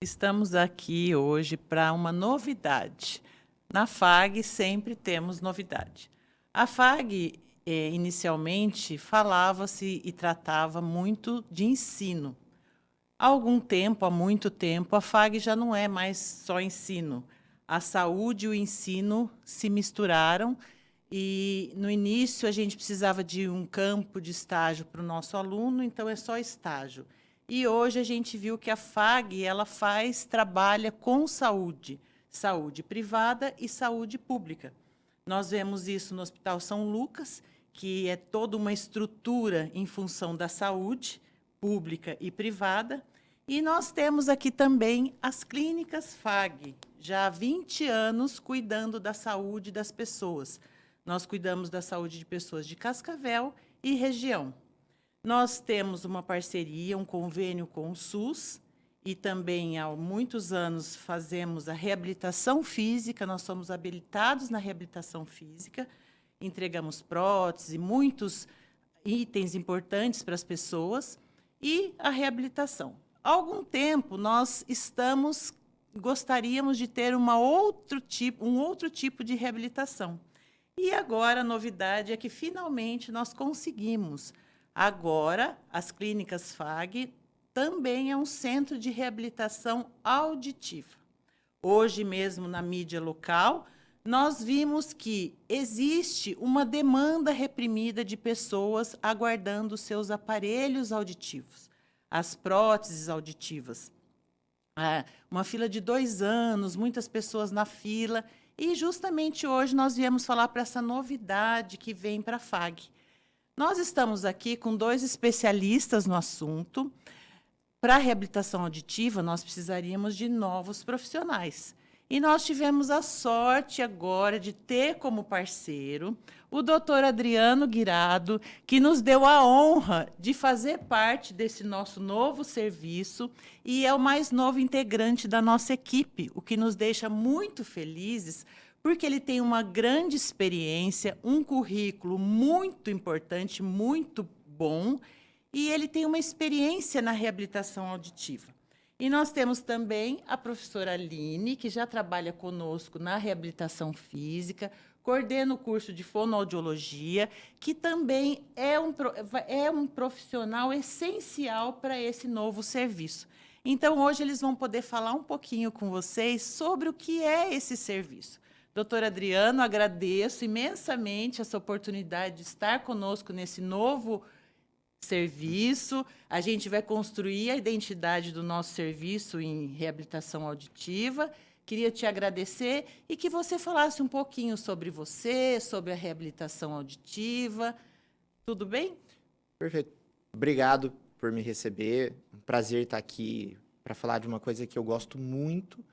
Estamos aqui hoje para uma novidade. Na FAG sempre temos novidade. A FAG, inicialmente, falava-se e tratava muito de ensino. Há algum tempo, há muito tempo, a FAG já não é mais só ensino. A saúde e o ensino se misturaram e, no início, a gente precisava de um campo de estágio para o nosso aluno, então é só estágio. E hoje a gente viu que a FAG ela trabalha com saúde, saúde privada e saúde pública. Nós vemos isso no Hospital São Lucas, que é toda uma estrutura em função da saúde pública e privada. E nós temos aqui também as clínicas FAG, já há 20 anos cuidando da saúde das pessoas. Nós cuidamos da saúde de pessoas de Cascavel e região. Nós temos uma parceria, um convênio com o SUS e também há muitos anos fazemos a reabilitação física, nós somos habilitados na reabilitação física, entregamos prótese, muitos itens importantes para as pessoas e a reabilitação. Há algum tempo nós gostaríamos de ter um outro tipo de reabilitação. E agora a novidade é que finalmente nós conseguimos. Agora, as clínicas FAG também é um centro de reabilitação auditiva. Hoje mesmo, na mídia local, nós vimos que existe uma demanda reprimida de pessoas aguardando seus aparelhos auditivos, as próteses auditivas. Uma fila de 2 anos, muitas pessoas na fila, e justamente hoje nós viemos falar para essa novidade que vem para a FAG. Nós estamos aqui com 2 especialistas no assunto. Para a reabilitação auditiva, nós precisaríamos de novos profissionais. E nós tivemos a sorte agora de ter como parceiro o doutor Adriano Guirado, que nos deu a honra de fazer parte desse nosso novo serviço e é o mais novo integrante da nossa equipe, o que nos deixa muito felizes, porque ele tem uma grande experiência, um currículo muito importante, muito bom, e ele tem uma experiência na reabilitação auditiva. E nós temos também a professora Aline, que já trabalha conosco na reabilitação física, coordena o curso de fonoaudiologia, que também é um profissional essencial para esse novo serviço. Então, hoje eles vão poder falar um pouquinho com vocês sobre o que é esse serviço. Doutor Adriano, agradeço imensamente essa oportunidade de estar conosco nesse novo serviço. A gente vai construir a identidade do nosso serviço em reabilitação auditiva. Queria te agradecer e que você falasse um pouquinho sobre você, sobre a reabilitação auditiva. Tudo bem? Perfeito. Obrigado por me receber. Um prazer estar aqui para falar de uma coisa que eu gosto muito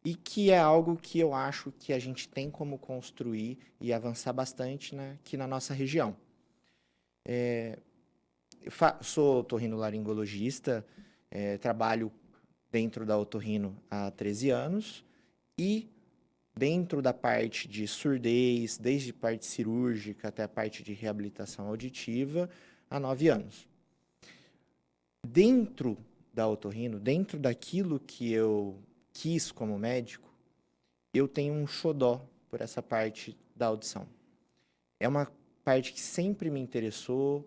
e que é algo que eu acho que a gente tem como construir e avançar bastante aqui na nossa região. Sou otorrinolaringologista, trabalho dentro da otorrino há 13 anos e dentro da parte de surdez, desde parte cirúrgica até a parte de reabilitação auditiva, há 9 anos. Dentro da otorrino, dentro daquilo que eu quis como médico, eu tenho um xodó por essa parte da audição. É uma parte que sempre me interessou,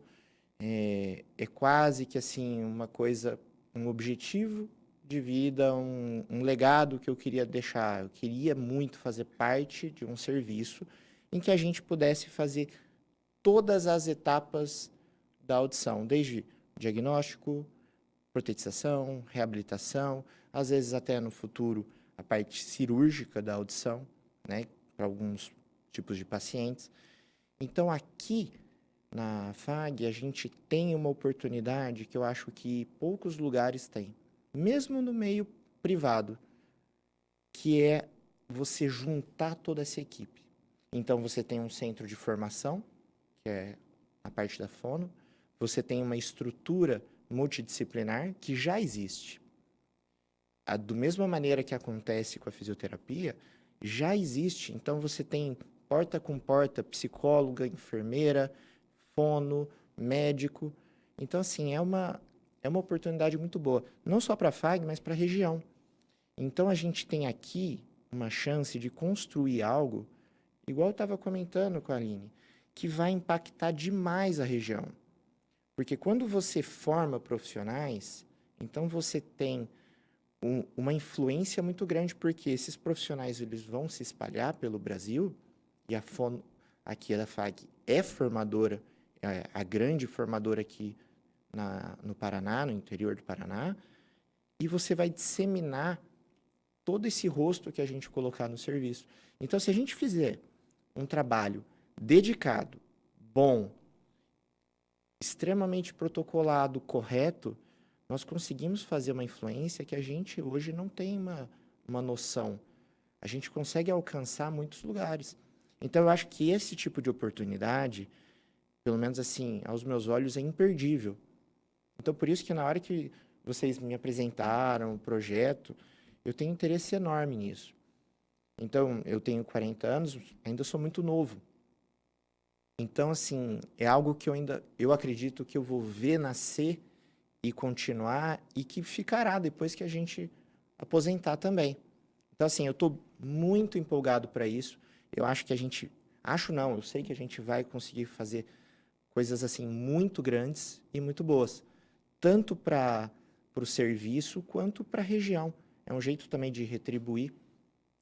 é quase que assim uma coisa, um objetivo de vida, um legado que eu queria deixar. Eu queria muito fazer parte de um serviço em que a gente pudesse fazer todas as etapas da audição, desde diagnóstico, protetização, reabilitação, às vezes até no futuro a parte cirúrgica da audição, né, para alguns tipos de pacientes. Então aqui na FAG a gente tem uma oportunidade que eu acho que poucos lugares têm, mesmo no meio privado, que é você juntar toda essa equipe. Então você tem um centro de formação, que é a parte da fono, você tem uma estrutura multidisciplinar que já existe. Da mesma maneira que acontece com a fisioterapia, já existe. Então você tem porta com porta, psicóloga, enfermeira, fono, médico. Então, assim, é uma oportunidade muito boa. Não só para a FAG, mas para a região. Então, a gente tem aqui uma chance de construir algo, igual eu estava comentando com a Aline, que vai impactar demais a região. Porque quando você forma profissionais, então você tem uma influência muito grande, porque esses profissionais eles vão se espalhar pelo Brasil, e a Fono, aqui a FAG é formadora, é a grande formadora aqui no Paraná, no interior do Paraná, e você vai disseminar todo esse rosto que a gente colocar no serviço. Então, se a gente fizer um trabalho dedicado, bom, extremamente protocolado, correto, nós conseguimos fazer uma influência que a gente hoje não tem uma noção. A gente consegue alcançar muitos lugares. Então, eu acho que esse tipo de oportunidade, pelo menos assim, aos meus olhos, é imperdível. Então, por isso que na hora que vocês me apresentaram o projeto, eu tenho interesse enorme nisso. Então, eu tenho 40 anos, ainda sou muito novo. Então, assim, é algo que eu acredito que eu vou ver nascer e continuar e que ficará depois que a gente aposentar também. Então, assim, eu estou muito empolgado para isso. Eu acho que eu sei que a gente vai conseguir fazer coisas, assim, muito grandes e muito boas. Tanto para o serviço quanto para a região. É um jeito também de retribuir,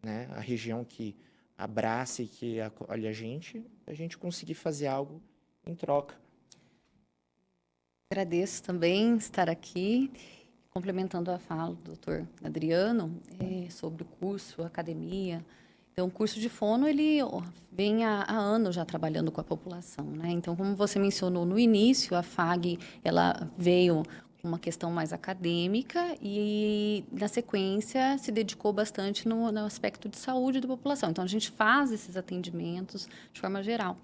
né, a região que abraça e que acolhe a gente conseguir fazer algo em troca. Agradeço também estar aqui, complementando a fala do Dr. Adriano sobre o curso, a academia. Então, o curso de fono, ele vem há anos já trabalhando com a população, né? Então, como você mencionou no início, a FAG, ela veio com uma questão mais acadêmica e, na sequência, se dedicou bastante no aspecto de saúde da população. Então, a gente faz esses atendimentos de forma geral.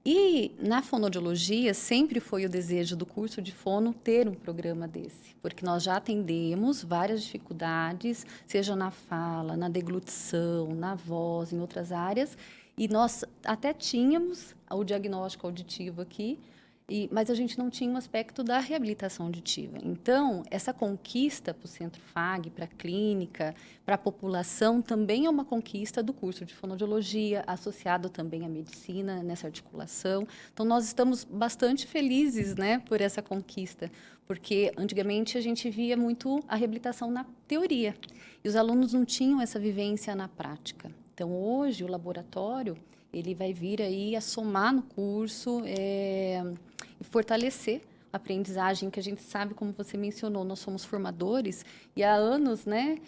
E na fonoaudiologia sempre foi o desejo do curso de fono ter um programa desse, porque nós já atendemos várias dificuldades, seja na fala, na deglutição, na voz, em outras áreas, e nós até tínhamos o diagnóstico auditivo aqui, mas a gente não tinha um aspecto da reabilitação auditiva. Então, essa conquista para o Centro FAG, para a clínica, para a população, também é uma conquista do curso de fonoaudiologia, associado também à medicina, nessa articulação. Então, nós estamos bastante felizes, né, por essa conquista, porque antigamente a gente via muito a reabilitação na teoria, e os alunos não tinham essa vivência na prática. Então, hoje, o laboratório ele vai vir aí a somar no curso e fortalecer a aprendizagem, que a gente sabe, como você mencionou, nós somos formadores e há anos, né,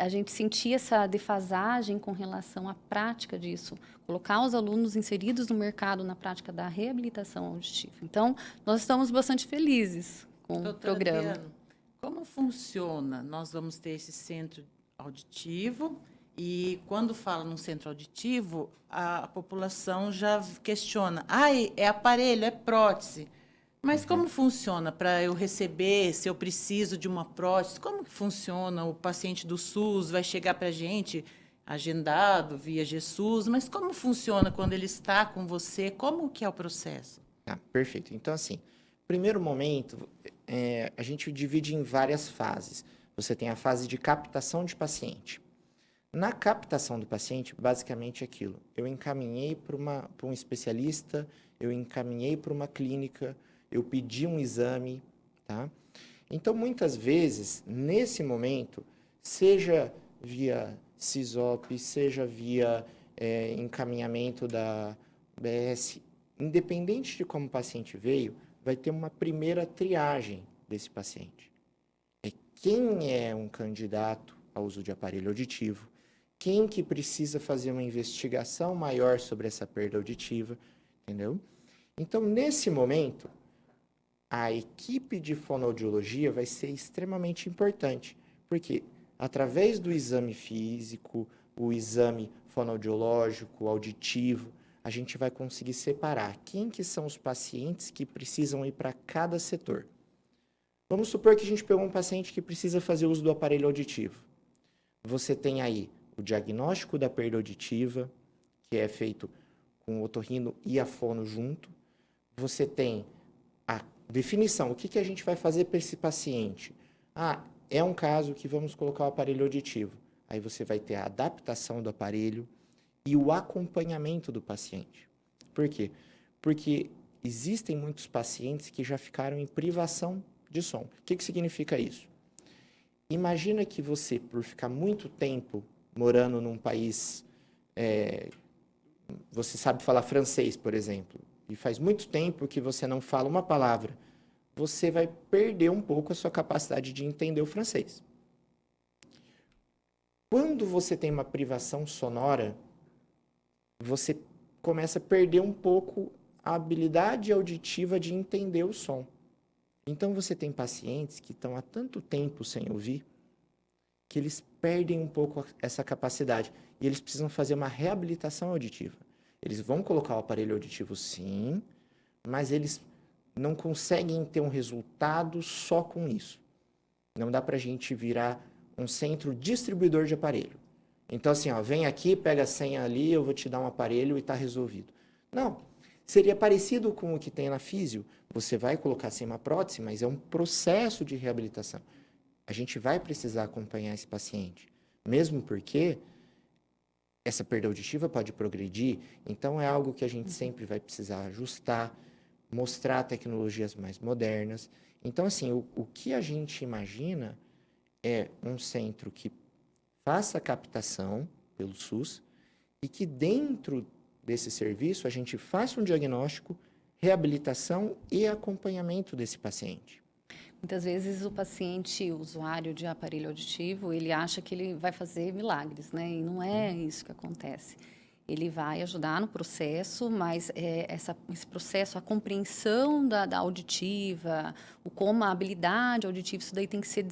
a gente sentia essa defasagem com relação à prática disso, colocar os alunos inseridos no mercado na prática da reabilitação auditiva. Então, nós estamos bastante felizes com o programa. Adriano, como funciona? Nós vamos ter esse centro auditivo. E quando fala num centro auditivo, a população já questiona: é aparelho, é prótese. Mas como funciona para eu receber, se eu preciso de uma prótese? Como que funciona? O paciente do SUS vai chegar para a gente agendado via GSUS, mas como funciona quando ele está com você? Como que é o processo? Perfeito. Então, assim, primeiro momento, a gente divide em várias fases. Você tem a fase de captação de paciente. Na captação do paciente, basicamente é aquilo. Eu encaminhei para um especialista, eu encaminhei para uma clínica, eu pedi um exame, tá? Então, muitas vezes, nesse momento, seja via CISOP, seja via encaminhamento da BS, independente de como o paciente veio, vai ter uma primeira triagem desse paciente. Quem é um candidato ao uso de aparelho auditivo, quem que precisa fazer uma investigação maior sobre essa perda auditiva, entendeu? Então, nesse momento, a equipe de fonoaudiologia vai ser extremamente importante, porque através do exame físico, o exame fonoaudiológico, auditivo, a gente vai conseguir separar quem que são os pacientes que precisam ir para cada setor. Vamos supor que a gente pegou um paciente que precisa fazer uso do aparelho auditivo. Você tem aí o diagnóstico da perda auditiva, que é feito com o otorrino e a fono junto. Você tem a definição, o que a gente vai fazer para esse paciente? é um caso que vamos colocar o aparelho auditivo. Aí você vai ter a adaptação do aparelho e o acompanhamento do paciente. Por quê? Porque existem muitos pacientes que já ficaram em privação de som. O que significa isso? Imagina que você, por ficar muito tempo morando num país, você sabe falar francês, por exemplo, e faz muito tempo que você não fala uma palavra, você vai perder um pouco a sua capacidade de entender o francês. Quando você tem uma privação sonora, você começa a perder um pouco a habilidade auditiva de entender o som. Então, você tem pacientes que estão há tanto tempo sem ouvir que eles perdem um pouco essa capacidade e eles precisam fazer uma reabilitação auditiva. Eles vão colocar o aparelho auditivo, sim, mas eles não conseguem ter um resultado só com isso. Não dá para a gente virar um centro distribuidor de aparelho. Então, assim, ó, vem aqui, pega a senha ali, eu vou te dar um aparelho e está resolvido. Não. Seria parecido com o que tem na físio. Você vai colocar assim uma prótese, mas é um processo de reabilitação. A gente vai precisar acompanhar esse paciente, mesmo porque essa perda auditiva pode progredir, então é algo que a gente sempre vai precisar ajustar, mostrar tecnologias mais modernas. Então, assim, o que a gente imagina é um centro que faça a captação pelo SUS e que dentro desse serviço a gente faça um diagnóstico, reabilitação e acompanhamento desse paciente. Muitas vezes o paciente, o usuário de aparelho auditivo, ele acha que ele vai fazer milagres, né? E não é isso que acontece. Ele vai ajudar no processo, mas esse processo, a compreensão da auditiva, como a habilidade auditiva, isso daí tem que ser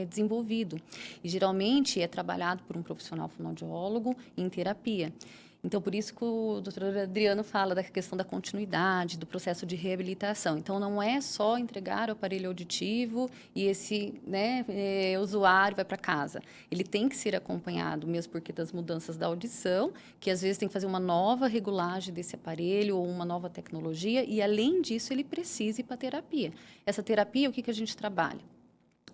desenvolvido. E geralmente é trabalhado por um profissional fonoaudiólogo em terapia. Então, por isso que o doutor Adriano fala da questão da continuidade, do processo de reabilitação. Então, não é só entregar o aparelho auditivo e esse usuário vai para casa. Ele tem que ser acompanhado, mesmo porque das mudanças da audição, que às vezes tem que fazer uma nova regulagem desse aparelho ou uma nova tecnologia, e além disso, ele precisa ir para a terapia. Essa terapia, o que a gente trabalha?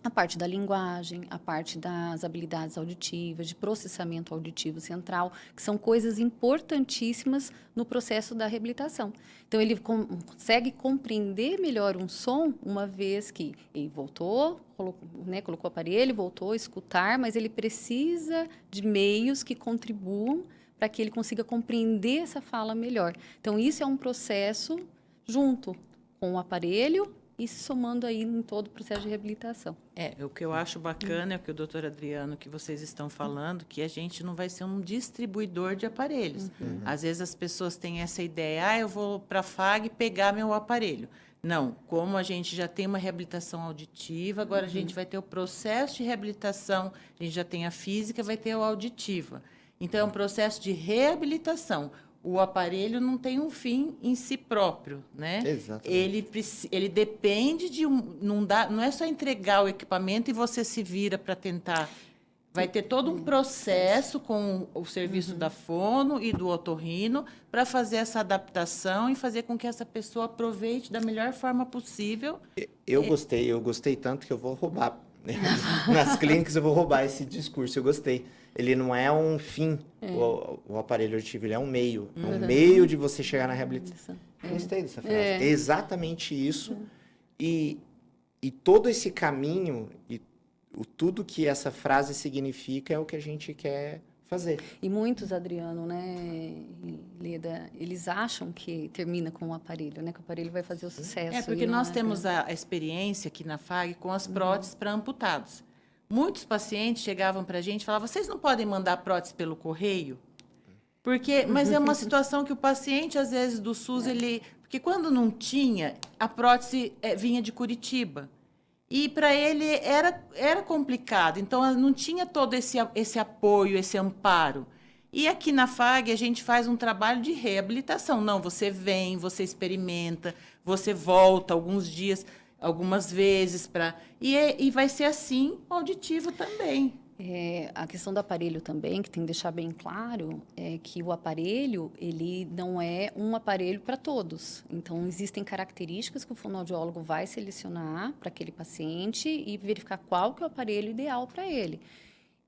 A parte da linguagem, a parte das habilidades auditivas, de processamento auditivo central, que são coisas importantíssimas no processo da reabilitação. Então, ele consegue compreender melhor um som, uma vez que ele voltou, colocou o aparelho, voltou a escutar, mas ele precisa de meios que contribuam para que ele consiga compreender essa fala melhor. Então, isso é um processo junto com o aparelho e somando aí em todo o processo de reabilitação. O que eu acho bacana é o que o doutor Adriano, que vocês estão falando, que a gente não vai ser um distribuidor de aparelhos. Às vezes as pessoas têm essa ideia, eu vou para a FAG pegar meu aparelho. Não, como a gente já tem uma reabilitação auditiva, agora a gente vai ter o processo de reabilitação, a gente já tem a física, vai ter a auditiva. Então, é um processo de reabilitação. O aparelho não tem um fim em si próprio, né? Exatamente. Ele depende de não é só entregar o equipamento e você se vira para tentar. Vai ter todo um processo com o serviço da fono e do otorrino para fazer essa adaptação e fazer com que essa pessoa aproveite da melhor forma possível. Eu gostei tanto que eu vou roubar. Nas clínicas eu vou roubar esse discurso, eu gostei. Ele não é um fim, o aparelho auditivo, ele é um meio. É um meio de você chegar na reabilitação. Gostei dessa frase. É exatamente isso. E todo esse caminho, e tudo que essa frase significa é o que a gente quer fazer. E muitos, Adriano, Leda, eles acham que termina com o aparelho, né? Que o aparelho vai fazer o sucesso. Porque nós temos a experiência aqui na FAG com as próteses para amputados. Muitos pacientes chegavam para a gente e falavam, vocês não podem mandar prótese pelo correio? Mas é uma situação que o paciente, às vezes, do SUS, porque quando não tinha, a prótese vinha de Curitiba. E para ele era complicado, então não tinha todo esse apoio, esse amparo. E aqui na FAG a gente faz um trabalho de reabilitação. Não, você vem, você experimenta, você volta alguns dias, algumas vezes, e vai ser assim auditivo também. A questão do aparelho também, que tem que deixar bem claro, é que o aparelho, ele não é um aparelho para todos. Então, existem características que o fonoaudiólogo vai selecionar para aquele paciente e verificar qual que é o aparelho ideal para ele.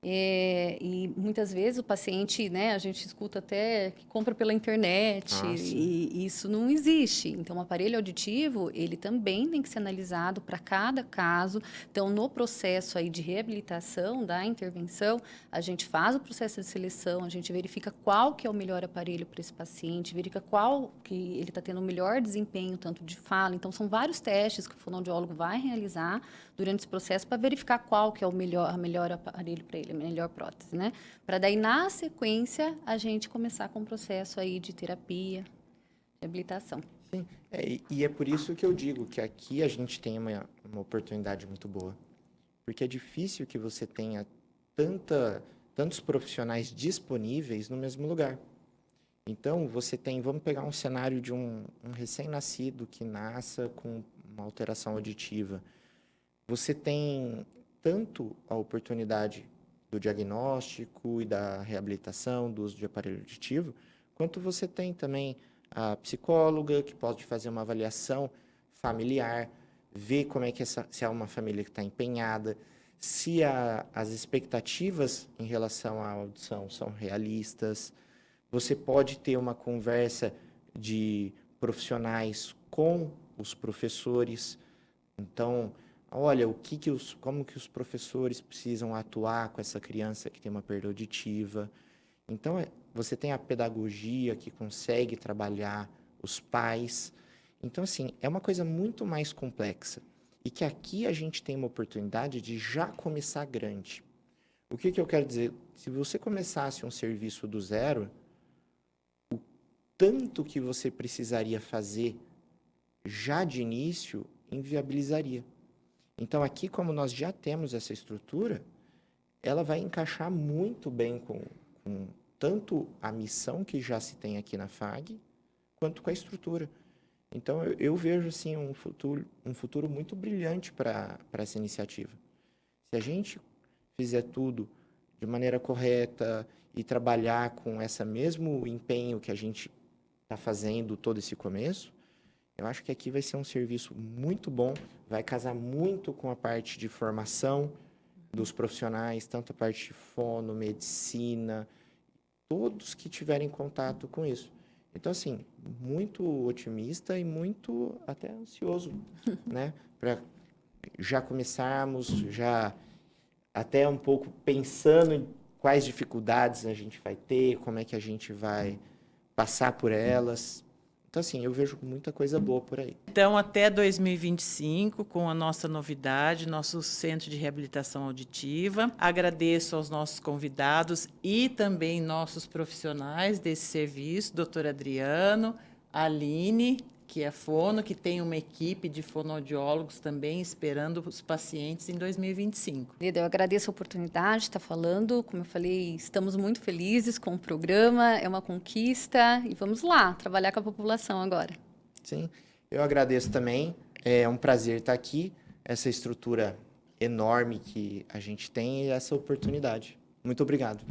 E muitas vezes o paciente, né, a gente escuta até que compra pela internet, e isso não existe. Então, o aparelho auditivo, ele também tem que ser analisado para cada caso. Então, no processo aí de reabilitação da intervenção, a gente faz o processo de seleção, a gente verifica qual que é o melhor aparelho para esse paciente, verifica qual que ele está tendo o melhor desempenho, tanto de fala. Então, são vários testes que o fonoaudiólogo vai realizar durante esse processo para verificar qual que é o melhor aparelho para ele, a melhor prótese, né? Para daí, na sequência, a gente começar com o processo aí de terapia, reabilitação. Sim, e é por isso que eu digo que aqui a gente tem uma oportunidade muito boa. Porque é difícil que você tenha tantos profissionais disponíveis no mesmo lugar. Então, você tem, vamos pegar um cenário de um recém-nascido que nasça com uma alteração auditiva. Você tem tanto a oportunidade do diagnóstico e da reabilitação do uso de aparelho auditivo, quanto você tem também a psicóloga, que pode fazer uma avaliação familiar, ver como é que se é uma família que está empenhada, se as expectativas em relação à audição são realistas. Você pode ter uma conversa de profissionais com os professores. Então, olha, como que os professores precisam atuar com essa criança que tem uma perda auditiva. Então, você tem a pedagogia que consegue trabalhar, os pais. Então, assim, é uma coisa muito mais complexa. E que aqui a gente tem uma oportunidade de já começar grande. O que eu quero dizer? Se você começasse um serviço do zero, o tanto que você precisaria fazer já de início inviabilizaria. Então, aqui, como nós já temos essa estrutura, ela vai encaixar muito bem com tanto a missão que já se tem aqui na FAG, quanto com a estrutura. Então, eu vejo assim, um futuro muito brilhante para essa iniciativa. Se a gente fizer tudo de maneira correta e trabalhar com esse mesmo empenho que a gente está fazendo todo esse começo, eu acho que aqui vai ser um serviço muito bom, vai casar muito com a parte de formação dos profissionais, tanto a parte de fono, medicina, todos que tiverem contato com isso. Então, assim, muito otimista e muito até ansioso, né? Para já começarmos, já até um pouco pensando em quais dificuldades a gente vai ter, como é que a gente vai passar por elas. Então, assim, eu vejo muita coisa boa por aí. Então, até 2025, com a nossa novidade, nosso Centro de Reabilitação Auditiva. Agradeço aos nossos convidados e também nossos profissionais desse serviço, doutor Adriano, a Aline, que é fono, que tem uma equipe de fonoaudiólogos também esperando os pacientes em 2025. Eu agradeço a oportunidade de estar falando. Como eu falei, estamos muito felizes com o programa, é uma conquista e vamos lá, trabalhar com a população agora. Sim, eu agradeço também. É um prazer estar aqui, essa estrutura enorme que a gente tem e essa oportunidade. Muito obrigado.